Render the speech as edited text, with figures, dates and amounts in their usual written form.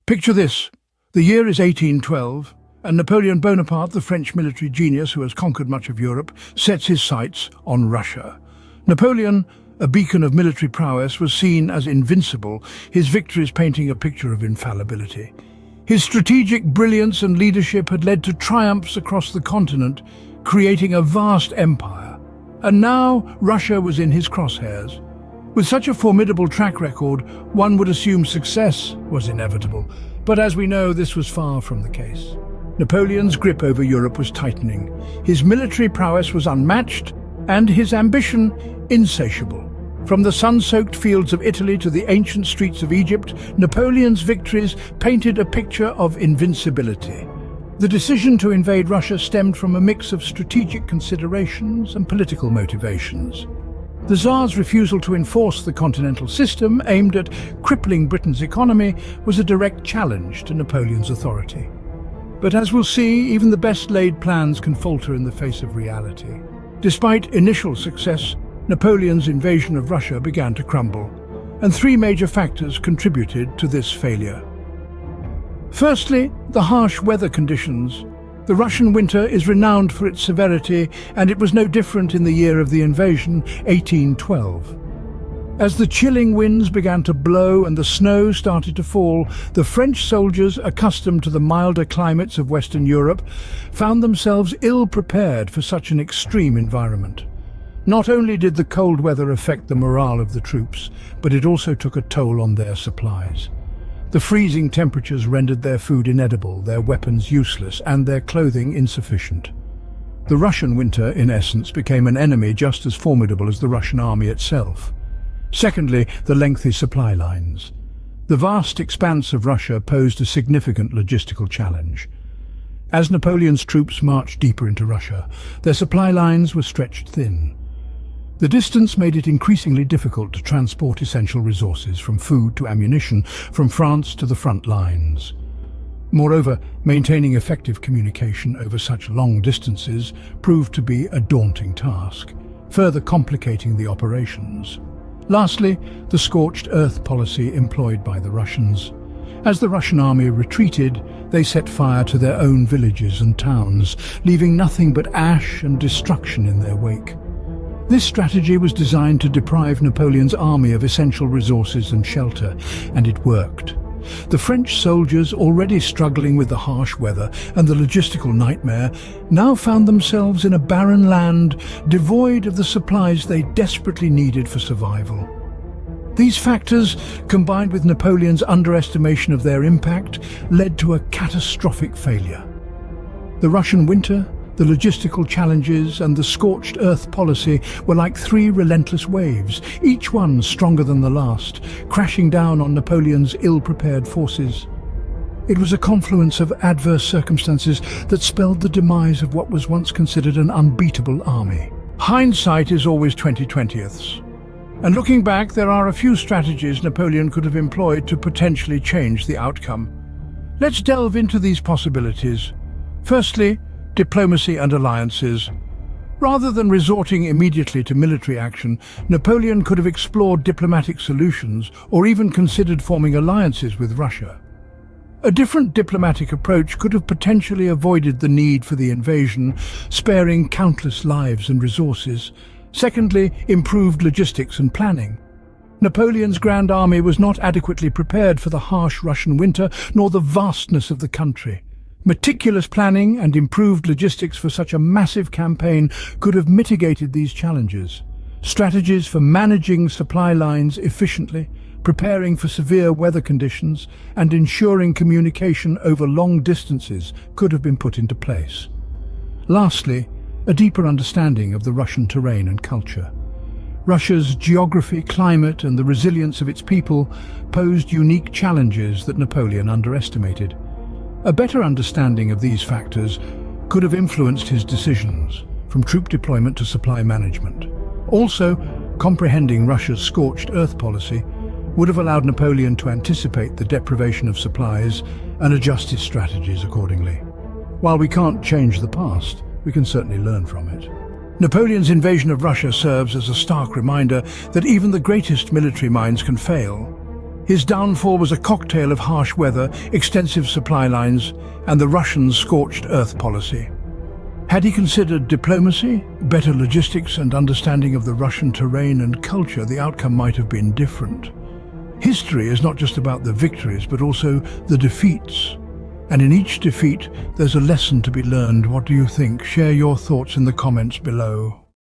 Picture this. The year is 1812, and Napoleon Bonaparte, the French military genius who has conquered much of Europe, sets his sights on Russia. Napoleon, a beacon of military prowess, was seen as invincible, his victories painting a picture of infallibility. His strategic brilliance and leadership had led to triumphs across the continent, creating a vast empire. And now Russia was in his crosshairs. With such a formidable track record, one would assume success was inevitable. But as we know, this was far from the case. Napoleon's grip over Europe was tightening. His military prowess was unmatched, and his ambition insatiable. From the sun-soaked fields of Italy to the ancient streets of Egypt, Napoleon's victories painted a picture of invincibility. The decision to invade Russia stemmed from a mix of strategic considerations and political motivations. The Tsar's refusal to enforce the continental system, aimed at crippling Britain's economy, was a direct challenge to Napoleon's authority. But as we'll see, even the best-laid plans can falter in the face of reality. Despite initial success, Napoleon's invasion of Russia began to crumble, and three major factors contributed to this failure. Firstly, the harsh weather conditions. The Russian winter is renowned for its severity, and it was no different in the year of the invasion, 1812. As the chilling winds began to blow and the snow started to fall, the French soldiers, accustomed to the milder climates of Western Europe, found themselves ill-prepared for such an extreme environment. Not only did the cold weather affect the morale of the troops, but it also took a toll on their supplies. The freezing temperatures rendered their food inedible, their weapons useless, and their clothing insufficient. The Russian winter, in essence, became an enemy just as formidable as the Russian army itself. Secondly, the lengthy supply lines. The vast expanse of Russia posed a significant logistical challenge. As Napoleon's troops marched deeper into Russia, their supply lines were stretched thin. The distance made it increasingly difficult to transport essential resources, from food to ammunition, from France to the front lines. Moreover, maintaining effective communication over such long distances proved to be a daunting task, further complicating the operations. Lastly, the scorched earth policy employed by the Russians. As the Russian army retreated, they set fire to their own villages and towns, leaving nothing but ash and destruction in their wake. This strategy was designed to deprive Napoleon's army of essential resources and shelter, and it worked. The French soldiers, already struggling with the harsh weather and the logistical nightmare, now found themselves in a barren land devoid of the supplies they desperately needed for survival. These factors, combined with Napoleon's underestimation of their impact, led to a catastrophic failure. The Russian winter, the logistical challenges, and the scorched earth policy were like three relentless waves, each one stronger than the last, crashing down on Napoleon's ill-prepared forces. It was a confluence of adverse circumstances that spelled the demise of what was once considered an unbeatable army. Hindsight is always 20/20ths. And looking back, there are a few strategies Napoleon could have employed to potentially change the outcome. Let's delve into these possibilities. Firstly, diplomacy and alliances. Rather than resorting immediately to military action, Napoleon could have explored diplomatic solutions or even considered forming alliances with Russia. A different diplomatic approach could have potentially avoided the need for the invasion, sparing countless lives and resources. Secondly, improved logistics and planning. Napoleon's Grand Army was not adequately prepared for the harsh Russian winter nor the vastness of the country. Meticulous planning and improved logistics for such a massive campaign could have mitigated these challenges. Strategies for managing supply lines efficiently, preparing for severe weather conditions, and ensuring communication over long distances could have been put into place. Lastly, a deeper understanding of the Russian terrain and culture. Russia's geography, climate, and the resilience of its people posed unique challenges that Napoleon underestimated. A better understanding of these factors could have influenced his decisions, from troop deployment to supply management. Also, comprehending Russia's scorched earth policy would have allowed Napoleon to anticipate the deprivation of supplies and adjust his strategies accordingly. While we can't change the past, we can certainly learn from it. Napoleon's invasion of Russia serves as a stark reminder that even the greatest military minds can fail. His downfall was a cocktail of harsh weather, extensive supply lines, and the Russians' scorched earth policy. Had he considered diplomacy, better logistics, and understanding of the Russian terrain and culture, the outcome might have been different. History is not just about the victories, but also the defeats. And in each defeat, there's a lesson to be learned. What do you think? Share your thoughts in the comments below.